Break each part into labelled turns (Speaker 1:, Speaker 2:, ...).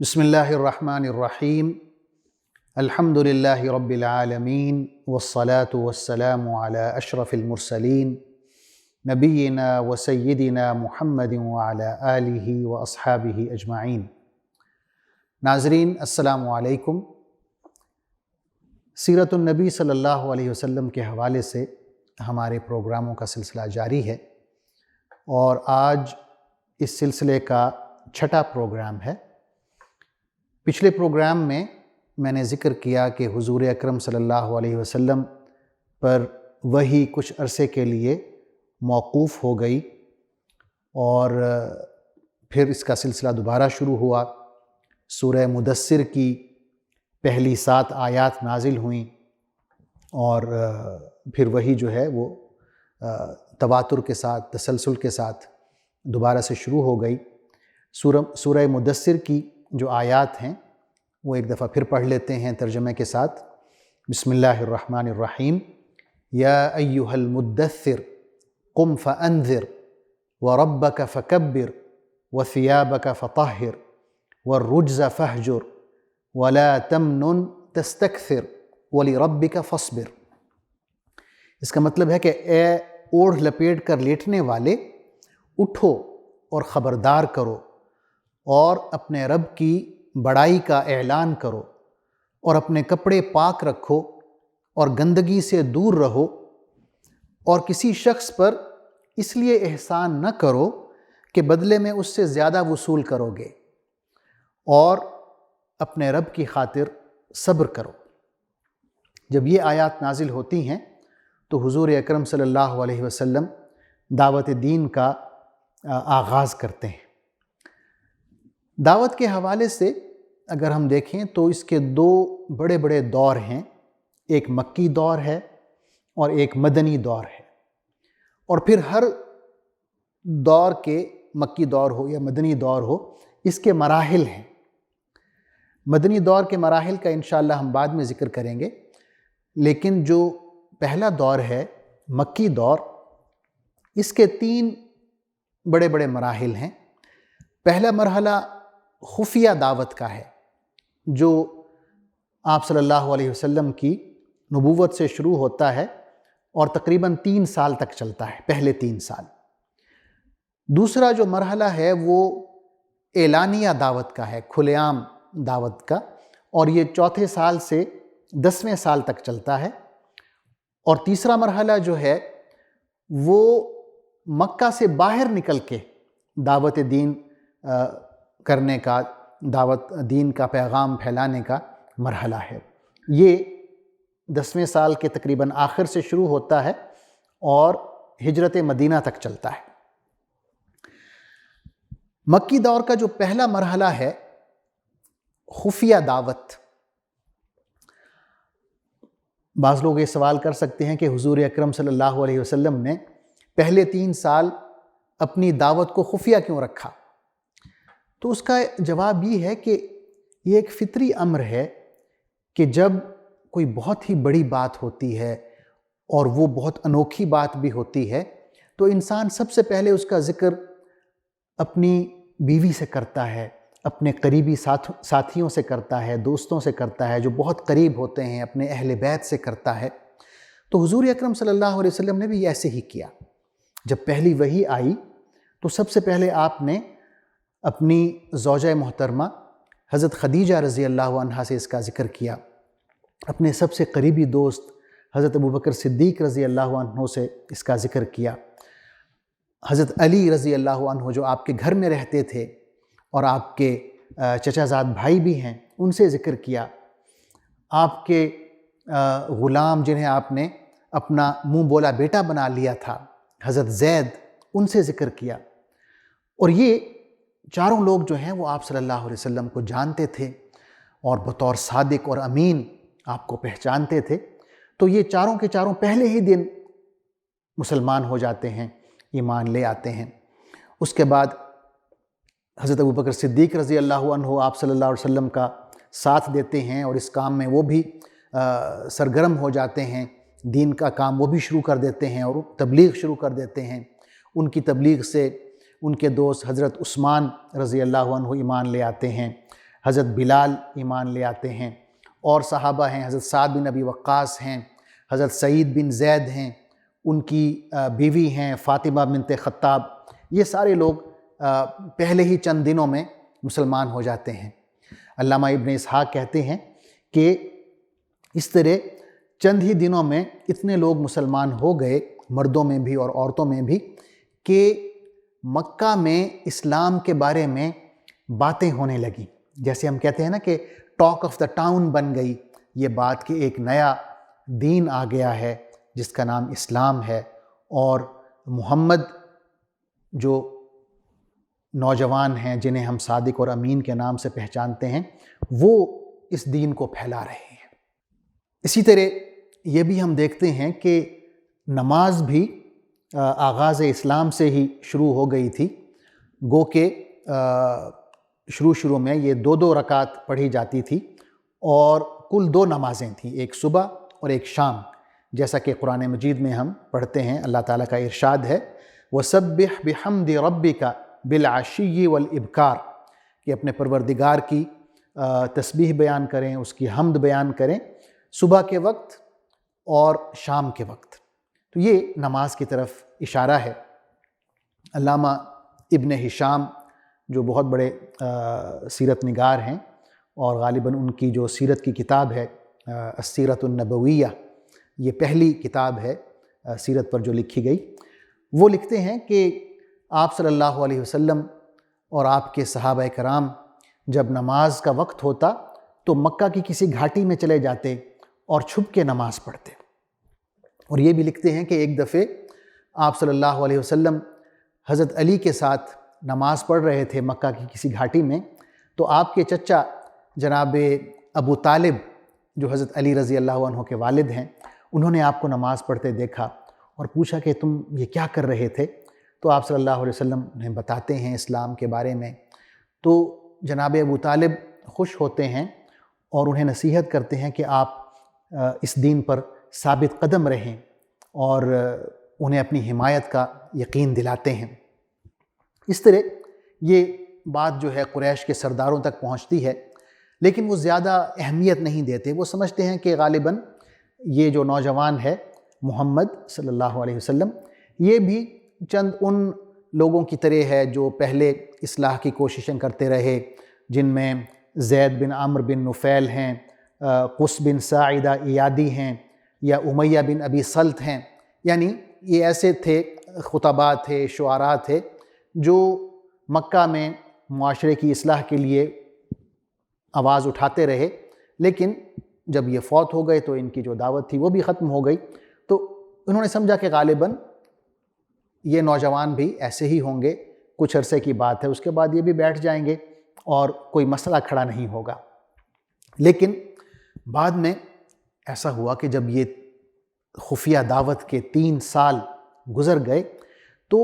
Speaker 1: بسم اللہ الرحمن الرحیم الحمد للہ رب العالمین والصلاة والسلام علی اشرف المرسلین نبینا و سیدنا محمد وعلی آلہ و اصحابہ اجمعین۔ ناظرین السلام علیکم۔ سیرت النبی صلی اللہ علیہ وسلم کے حوالے سے ہمارے پروگراموں کا سلسلہ جاری ہے، اور آج اس سلسلے کا چھٹا پروگرام ہے۔ پچھلے پروگرام میں نے ذکر کیا کہ حضور اکرم صلی اللہ علیہ وسلم پر وحی کچھ عرصے کے لیے موقوف ہو گئی، اور پھر اس کا سلسلہ دوبارہ شروع ہوا۔ سورہ مدثر کی پہلی 7 آیات نازل ہوئیں، اور پھر وحی جو ہے وہ تواتر کے ساتھ، تسلسل کے ساتھ دوبارہ سے شروع ہو گئی۔ سورہ مدثر کی جو آیات ہیں وہ ایک دفعہ پھر پڑھ لیتے ہیں ترجمے کے ساتھ۔ بسم اللہ الرحمن الرحیم۔ یا ایہا المدثر قم فانذر وربک فکبر وثیابک فطہر والرجز فہجر ولا تمنن تستکثر ولربک فاصبر۔ اس کا مطلب ہے کہ اے اوڑھ لپیٹ کر لیٹنے والے، اٹھو اور خبردار کرو، اور اپنے رب کی بڑائی کا اعلان کرو، اور اپنے کپڑے پاک رکھو اور گندگی سے دور رہو، اور کسی شخص پر اس لیے احسان نہ کرو کہ بدلے میں اس سے زیادہ وصول کرو گے، اور اپنے رب کی خاطر صبر کرو۔ جب یہ آیات نازل ہوتی ہیں تو حضور اکرم صلی اللہ علیہ وسلم دعوت دین کا آغاز کرتے ہیں۔ دعوت کے حوالے سے اگر ہم دیکھیں تو اس کے 2 بڑے بڑے دور ہیں، ایک مکی دور ہے اور ایک مدنی دور ہے، اور پھر ہر دور کے، مکی دور ہو یا مدنی دور ہو، اس کے مراحل ہیں۔ مدنی دور کے مراحل کا انشاءاللہ ہم بعد میں ذکر کریں گے، لیکن جو پہلا دور ہے مکی دور، اس کے 3 بڑے بڑے مراحل ہیں۔ پہلا مرحلہ خفیہ دعوت کا ہے، جو آپ صلی اللہ علیہ وسلم کی نبوت سے شروع ہوتا ہے اور تقریباً 3 سال تک چلتا ہے، پہلے 3 سال۔ دوسرا جو مرحلہ ہے وہ اعلانیہ دعوت کا ہے، کھلے عام دعوت کا، اور یہ 4تھے سال سے 10ویں سال تک چلتا ہے۔ اور تیسرا مرحلہ جو ہے وہ مکہ سے باہر نکل کے دعوت دین کرنے کا، دعوت دین کا پیغام پھیلانے کا مرحلہ ہے۔ یہ 10ویں سال کے تقریباً آخر سے شروع ہوتا ہے اور ہجرت مدینہ تک چلتا ہے۔ مکی دور کا جو پہلا مرحلہ ہے خفیہ دعوت، بعض لوگ یہ سوال کر سکتے ہیں کہ حضور اکرم صلی اللہ علیہ وسلم نے پہلے 3 سال اپنی دعوت کو خفیہ کیوں رکھا؟ تو اس کا جواب یہ ہے کہ یہ ایک فطری امر ہے کہ جب کوئی بہت ہی بڑی بات ہوتی ہے اور وہ بہت انوکھی بات بھی ہوتی ہے، تو انسان سب سے پہلے اس کا ذکر اپنی بیوی سے کرتا ہے، اپنے قریبی ساتھیوں سے کرتا ہے، دوستوں سے کرتا ہے، جو بہت قریب ہوتے ہیں، اپنے اہل بیت سے کرتا ہے۔ تو حضور اکرم صلی اللہ علیہ وسلم نے بھی ایسے ہی کیا۔ جب پہلی وحی آئی تو سب سے پہلے آپ نے اپنی زوجہ محترمہ حضرت خدیجہ رضی اللہ عنہا سے اس کا ذکر کیا، اپنے سب سے قریبی دوست حضرت ابوبکر صدیق رضی اللہ عنہ سے اس کا ذکر کیا، حضرت علی رضی اللہ عنہ جو آپ کے گھر میں رہتے تھے اور آپ کے چچا زاد بھائی بھی ہیں، ان سے ذکر کیا، آپ کے غلام جنہیں آپ نے اپنا منہ بولا بیٹا بنا لیا تھا، حضرت زید، ان سے ذکر کیا۔ اور یہ چاروں لوگ جو ہیں وہ آپ صلی اللہ علیہ وسلم کو جانتے تھے اور بطور صادق اور امین آپ کو پہچانتے تھے۔ تو یہ چاروں کے چاروں پہلے ہی دن مسلمان ہو جاتے ہیں، ایمان لے آتے ہیں۔ اس کے بعد حضرت ابوبکر صدیق رضی اللہ عنہ آپ صلی اللہ علیہ وسلم کا ساتھ دیتے ہیں، اور اس کام میں وہ بھی سرگرم ہو جاتے ہیں، دین کا کام وہ بھی شروع کر دیتے ہیں اور تبلیغ شروع کر دیتے ہیں۔ ان کی تبلیغ سے ان کے دوست حضرت عثمان رضی اللہ عنہ ایمان لے آتے ہیں، حضرت بلال ایمان لے آتے ہیں، اور صحابہ ہیں، حضرت سعد بن ابی وقاص ہیں، حضرت سعید بن زید ہیں، ان کی بیوی ہیں فاطمہ بنت خطاب، یہ سارے لوگ پہلے ہی چند دنوں میں مسلمان ہو جاتے ہیں۔ علامہ ابن اسحاق کہتے ہیں کہ اس طرح چند ہی دنوں میں اتنے لوگ مسلمان ہو گئے، مردوں میں بھی اور عورتوں میں بھی، کہ مکہ میں اسلام کے بارے میں باتیں ہونے لگیں۔ جیسے ہم کہتے ہیں نا کہ ٹاک آف دا ٹاؤن بن گئی یہ بات کہ ایک نیا دین آ گیا ہے جس کا نام اسلام ہے، اور محمد جو نوجوان ہیں جنہیں ہم صادق اور امین کے نام سے پہچانتے ہیں، وہ اس دین کو پھیلا رہے ہیں۔ اسی طرح یہ بھی ہم دیکھتے ہیں کہ نماز بھی آغاز اسلام سے ہی شروع ہو گئی تھی، گو کہ شروع میں یہ 2 رکعت پڑھی جاتی تھی، اور کل 2 نمازیں تھیں، ایک صبح اور ایک شام، جیسا کہ قرآن مجید میں ہم پڑھتے ہیں۔ اللہ تعالیٰ کا ارشاد ہے وَسَبِّحْ بِحَمْدِ رَبِّكَ بِالْعَشِيِّ وَالْإِبْكَارِ، کہ اپنے پروردگار کی تسبیح بیان کریں، اس کی حمد بیان کریں صبح کے وقت اور شام کے وقت۔ تو یہ نماز کی طرف اشارہ ہے۔ علامہ ابن ہشام جو بہت بڑے سیرت نگار ہیں، اور غالباً ان کی جو سیرت کی کتاب ہے السیرۃ النبویہ، یہ پہلی کتاب ہے سیرت پر جو لکھی گئی، وہ لکھتے ہیں کہ آپ صلی اللہ علیہ وسلم اور آپ کے صحابہ کرام جب نماز کا وقت ہوتا تو مکہ کی کسی گھاٹی میں چلے جاتے اور چھپ کے نماز پڑھتے۔ اور یہ بھی لکھتے ہیں کہ ایک دفعہ آپ صلی اللہ علیہ وسلم حضرت علی کے ساتھ نماز پڑھ رہے تھے مکہ کی کسی گھاٹی میں، تو آپ کے چچا جناب ابو طالب جو حضرت علی رضی اللہ عنہ کے والد ہیں، انہوں نے آپ کو نماز پڑھتے دیکھا اور پوچھا کہ تم یہ کیا کر رہے تھے؟ تو آپ صلی اللہ علیہ وسلم انہیں بتاتے ہیں اسلام کے بارے میں، تو جناب ابو طالب خوش ہوتے ہیں اور انہیں نصیحت کرتے ہیں کہ آپ اس دین پر ثابت قدم رہیں، اور انہیں اپنی حمایت کا یقین دلاتے ہیں۔ اس طرح یہ بات جو ہے قریش کے سرداروں تک پہنچتی ہے، لیکن وہ زیادہ اہمیت نہیں دیتے۔ وہ سمجھتے ہیں کہ غالباً یہ جو نوجوان ہے محمد صلی اللہ علیہ وسلم، یہ بھی چند ان لوگوں کی طرح ہے جو پہلے اصلاح کی کوششیں کرتے رہے، جن میں زید بن عمرو بن نفیل ہیں، قس بن ساعدہ ایادی ہیں، یا امیہ بن ابی سلط ہیں۔ یعنی یہ ایسے تھے، خطباء تھے، شعراء تھے، جو مکہ میں معاشرے کی اصلاح کے لیے آواز اٹھاتے رہے، لیکن جب یہ فوت ہو گئے تو ان کی جو دعوت تھی وہ بھی ختم ہو گئی۔ تو انہوں نے سمجھا کہ غالباً یہ نوجوان بھی ایسے ہی ہوں گے، کچھ عرصے کی بات ہے، اس کے بعد یہ بھی بیٹھ جائیں گے اور کوئی مسئلہ کھڑا نہیں ہوگا۔ لیکن بعد میں ایسا ہوا کہ جب یہ خفیہ دعوت کے 3 سال گزر گئے تو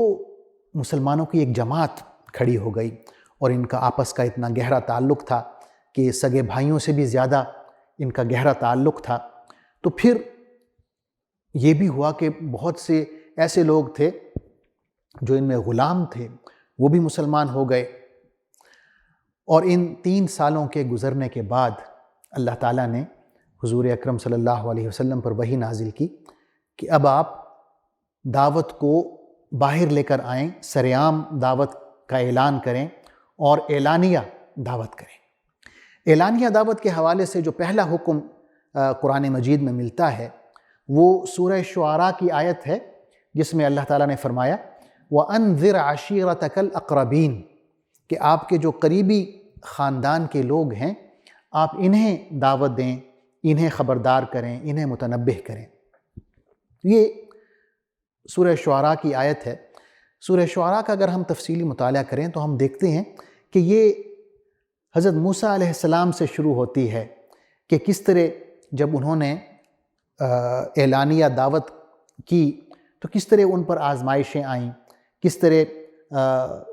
Speaker 1: مسلمانوں کی ایک جماعت کھڑی ہو گئی، اور ان کا آپس کا اتنا گہرا تعلق تھا کہ سگے بھائیوں سے بھی زیادہ ان کا گہرا تعلق تھا۔ تو پھر یہ بھی ہوا کہ بہت سے ایسے لوگ تھے جو ان میں غلام تھے، وہ بھی مسلمان ہو گئے۔ اور ان 3 سالوں کے گزرنے کے بعد اللہ تعالیٰ نے حضور اکرم صلی اللہ علیہ وسلم پر وحی نازل کی کہ اب آپ دعوت کو باہر لے کر آئیں، سرعام دعوت کا اعلان کریں اور اعلانیہ دعوت کریں۔ اعلانیہ دعوت کے حوالے سے جو پہلا حکم قرآن مجید میں ملتا ہے وہ سورہ شعراء کی آیت ہے، جس میں اللہ تعالیٰ نے فرمایا وَأَنذِرْ عَشِيرَتَكَ الْأَقْرَبِينَ، کہ آپ کے جو قریبی خاندان کے لوگ ہیں آپ انہیں دعوت دیں، انہیں خبردار کریں، انہیں متنبہ کریں۔ یہ سورہ شعراء کی آیت ہے۔ سورہ شعراء کا اگر ہم تفصیلی مطالعہ کریں تو ہم دیکھتے ہیں کہ یہ حضرت موسیٰ علیہ السلام سے شروع ہوتی ہے کہ کس طرح جب انہوں نے اعلانیہ دعوت کی تو کس طرح ان پر آزمائشیں آئیں، کس طرح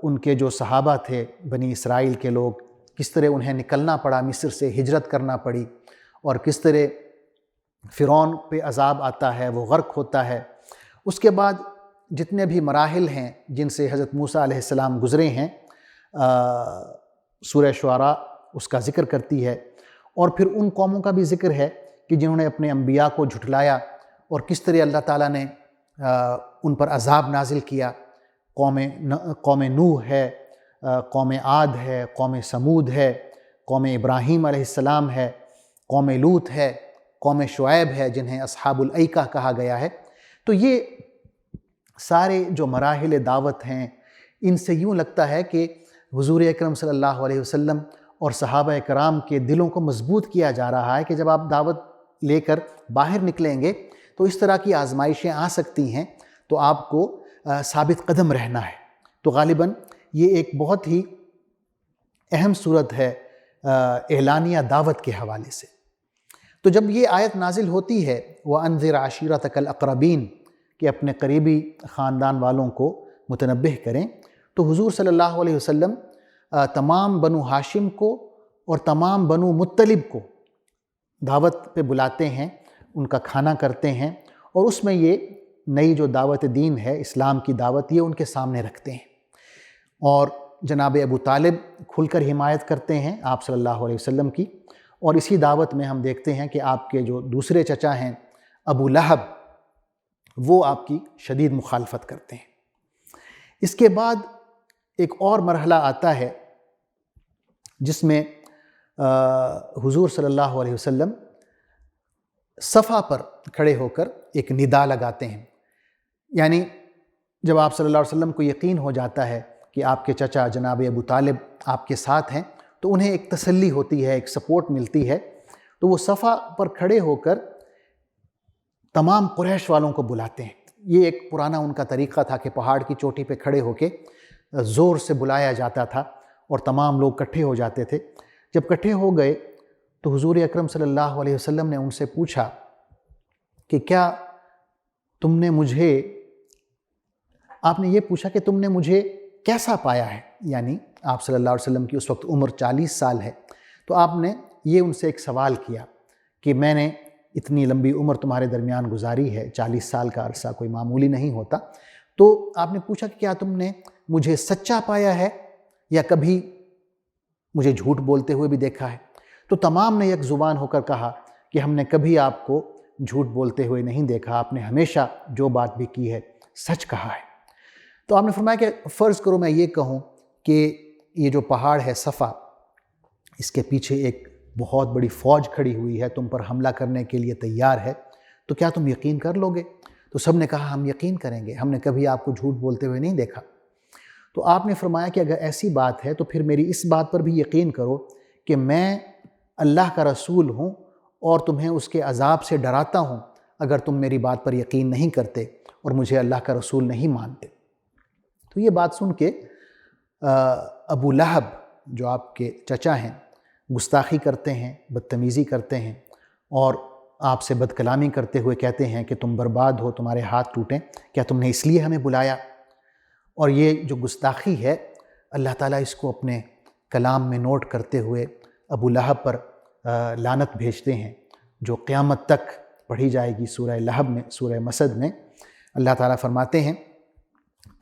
Speaker 1: ان کے جو صحابہ تھے بنی اسرائیل کے لوگ، کس طرح انہیں نکلنا پڑا، مصر سے ہجرت کرنا پڑی، اور کس طرح فرعون پہ عذاب آتا ہے، وہ غرق ہوتا ہے۔ اس کے بعد جتنے بھی مراحل ہیں جن سے حضرت موسیٰ علیہ السلام گزرے ہیں، سورہ شعراء اس کا ذکر کرتی ہے، اور پھر ان قوموں کا بھی ذکر ہے کہ جنہوں نے اپنے انبیاء کو جھٹلایا اور کس طرح اللہ تعالیٰ نے ان پر عذاب نازل کیا۔ قوم نوح ہے، قوم عاد ہے، قوم سمود ہے، قوم ابراہیم علیہ السلام ہے، قوم لوط ہے، قوم شعیب ہے جنہیں اصحاب الایکہ کہا گیا ہے۔ تو یہ سارے جو مراحل دعوت ہیں، ان سے یوں لگتا ہے کہ حضور اکرم صلی اللہ علیہ وسلم اور صحابہ کرام کے دلوں کو مضبوط کیا جا رہا ہے کہ جب آپ دعوت لے کر باہر نکلیں گے تو اس طرح کی آزمائشیں آ سکتی ہیں، تو آپ کو ثابت قدم رہنا ہے۔ تو غالباً یہ ایک بہت ہی اہم صورت ہے اعلانیہ دعوت کے حوالے سے۔ تو جب یہ آیت نازل ہوتی ہے وَأَنذِرْ عَشِيرَتَكَ الْأَقْرَبِينَ کہ اپنے قریبی خاندان والوں کو متنبہ کریں، تو حضور صلی اللہ علیہ وسلم تمام بنو ہاشم کو اور تمام بنو مطلب کو دعوت پہ بلاتے ہیں، ان کا کھانا کرتے ہیں، اور اس میں یہ نئی جو دعوت دین ہے، اسلام کی دعوت، یہ ان کے سامنے رکھتے ہیں۔ اور جناب ابو طالب کھل کر حمایت کرتے ہیں آپ صلی اللہ علیہ وسلم کی، اور اسی دعوت میں ہم دیکھتے ہیں کہ آپ کے جو دوسرے چچا ہیں ابو لہب، وہ آپ کی شدید مخالفت کرتے ہیں۔ اس کے بعد ایک اور مرحلہ آتا ہے جس میں حضور صلی اللہ علیہ وسلم صفا پر کھڑے ہو کر ایک ندا لگاتے ہیں، یعنی جب آپ صلی اللہ علیہ وسلم کو یقین ہو جاتا ہے کہ آپ کے چچا جناب ابو طالب آپ کے ساتھ ہیں، تو انہیں ایک تسلی ہوتی ہے، ایک سپورٹ ملتی ہے، تو وہ صفا پر کھڑے ہو کر تمام قریش والوں کو بلاتے ہیں۔ یہ ایک پرانا ان کا طریقہ تھا کہ پہاڑ کی چوٹی پہ کھڑے ہو کے زور سے بلایا جاتا تھا اور تمام لوگ اکٹھے ہو جاتے تھے۔ جب اکٹھے ہو گئے تو حضور اکرم صلی اللہ علیہ وسلم نے ان سے پوچھا کہ کیا تم نے مجھے، آپ نے یہ پوچھا کہ تم نے مجھے کیسا پایا ہے، یعنی آپ صلی اللہ علیہ وسلم کی اس وقت عمر 40 سال ہے، تو آپ نے یہ ان سے ایک سوال کیا کہ میں نے اتنی لمبی عمر تمہارے درمیان گزاری ہے، 40 سال کا عرصہ کوئی معمولی نہیں ہوتا، تو آپ نے پوچھا کہ کیا تم نے مجھے سچا پایا ہے یا کبھی مجھے جھوٹ بولتے ہوئے بھی دیکھا ہے؟ تو تمام نے یک زبان ہو کر کہا کہ ہم نے کبھی آپ کو جھوٹ بولتے ہوئے نہیں دیکھا، آپ نے ہمیشہ جو بات بھی کی ہے سچ کہا ہے۔ تو آپ نے فرمایا کہ فرض کرو میں یہ کہوں کہ یہ جو پہاڑ ہے صفا، اس کے پیچھے ایک بہت بڑی فوج کھڑی ہوئی ہے، تم پر حملہ کرنے کے لیے تیار ہے، تو کیا تم یقین کر لو گے؟ تو سب نے کہا ہم یقین کریں گے، ہم نے کبھی آپ کو جھوٹ بولتے ہوئے نہیں دیکھا۔ تو آپ نے فرمایا کہ اگر ایسی بات ہے تو پھر میری اس بات پر بھی یقین کرو کہ میں اللہ کا رسول ہوں اور تمہیں اس کے عذاب سے ڈراتا ہوں اگر تم میری بات پر یقین نہیں کرتے اور مجھے اللہ کا رسول نہیں مانتے۔ تو یہ بات سن کے ابو لہب جو آپ کے چچا ہیں گستاخی کرتے ہیں، بدتمیزی کرتے ہیں، اور آپ سے بد کلامی کرتے ہوئے کہتے ہیں کہ تم برباد ہو، تمہارے ہاتھ ٹوٹیں، کیا تم نے اس لیے ہمیں بلایا؟ اور یہ جو گستاخی ہے اللہ تعالیٰ اس کو اپنے کلام میں نوٹ کرتے ہوئے ابو لہب پر لعنت بھیجتے ہیں، جو قیامت تک پڑھی جائے گی سورہ لہب میں، سورہ مسد میں۔ اللہ تعالیٰ فرماتے ہیں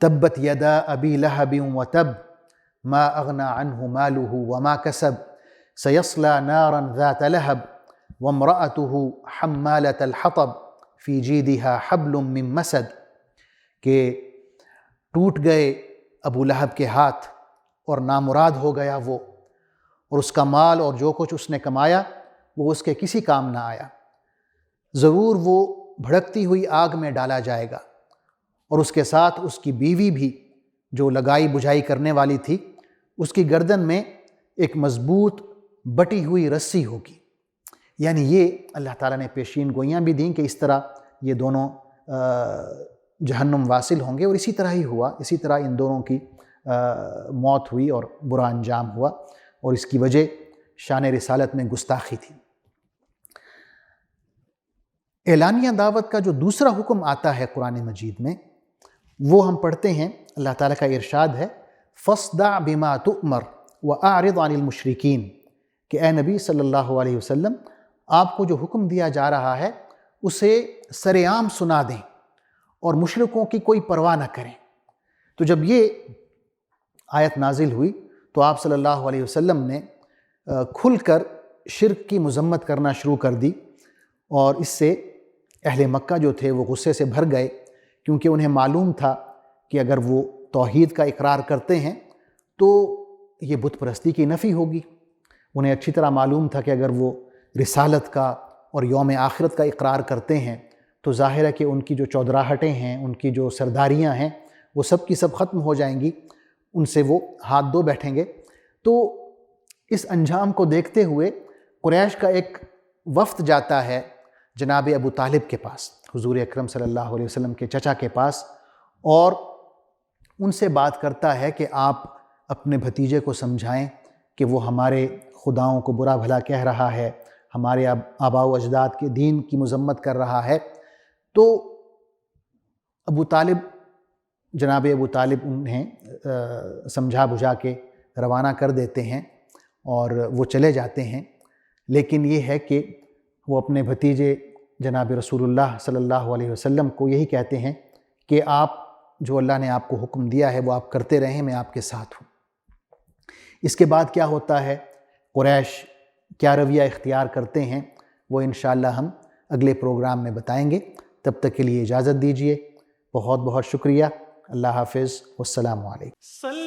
Speaker 1: تبت یدا ابی لہب وتب ما اغنى عنه ماله وما كسب سيصلى نارا ذات لهب وامرأته حمالة الحطب في جيدها حبل من مسد، کہ ٹوٹ گئے ابو لہب کے ہاتھ اور نامراد ہو گیا وہ، اور اس کا مال اور جو کچھ اس نے کمایا وہ اس کے کسی کام نہ آیا، ضرور وہ بھڑکتی ہوئی آگ میں ڈالا جائے گا، اور اس کے ساتھ اس کی بیوی بھی جو لگائی بجھائی کرنے والی تھی، اس کی گردن میں ایک مضبوط بٹی ہوئی رسی ہوگی۔ یعنی یہ اللہ تعالیٰ نے پیشین گوئیاں بھی دیں کہ اس طرح یہ دونوں جہنم واصل ہوں گے، اور اسی طرح ہی ہوا، اسی طرح ان دونوں کی موت ہوئی اور برا انجام ہوا، اور اس کی وجہ شان رسالت میں گستاخی تھی۔ اعلانیہ دعوت کا جو دوسرا حکم آتا ہے قرآن مجید میں، وہ ہم پڑھتے ہیں، اللہ تعالیٰ کا ارشاد ہے فَاصْدَعْ بِمَا تُؤْمَرْ وَأَعْرِضْ عَنِ الْمُشْرِكِينَ، کہ اے نبی صلی اللہ علیہ وسلم آپ کو جو حکم دیا جا رہا ہے اسے سر عام سنا دیں اور مشرکوں کی کوئی پرواہ نہ کریں۔ تو جب یہ آیت نازل ہوئی تو آپ صلی اللہ علیہ وسلم نے کھل کر شرک کی مذمت کرنا شروع کر دی، اور اس سے اہل مکہ جو تھے وہ غصے سے بھر گئے، کیونکہ انہیں معلوم تھا کہ اگر وہ توحید کا اقرار کرتے ہیں تو یہ بت پرستی کی نفی ہوگی۔ انہیں اچھی طرح معلوم تھا کہ اگر وہ رسالت کا اور یوم آخرت کا اقرار کرتے ہیں تو ظاہر ہے کہ ان کی جو چودراہٹیں ہیں، ان کی جو سرداریاں ہیں، وہ سب کی سب ختم ہو جائیں گی، ان سے وہ ہاتھ دھو بیٹھیں گے۔ تو اس انجام کو دیکھتے ہوئے قریش کا ایک وفد جاتا ہے جناب ابو طالب کے پاس، حضور اکرم صلی اللہ علیہ وسلم کے چچا کے پاس، اور ان سے بات کرتا ہے کہ آپ اپنے بھتیجے کو سمجھائیں کہ وہ ہمارے خداؤں کو برا بھلا کہہ رہا ہے، ہمارے آباء و اجداد کے دین کی مذمت کر رہا ہے۔ تو جناب ابو طالب انہیں سمجھا بجھا کے روانہ کر دیتے ہیں اور وہ چلے جاتے ہیں، لیکن یہ ہے کہ وہ اپنے بھتیجے جناب رسول اللہ صلی اللہ علیہ وسلم کو یہی کہتے ہیں کہ آپ جو اللہ نے آپ کو حکم دیا ہے وہ آپ کرتے رہیں، میں آپ کے ساتھ ہوں۔ اس کے بعد کیا ہوتا ہے، قریش کیا رویہ اختیار کرتے ہیں، وہ انشاءاللہ ہم اگلے پروگرام میں بتائیں گے۔ تب تک کے لیے اجازت دیجیے، بہت بہت شکریہ، اللہ حافظ، والسلام علیکم۔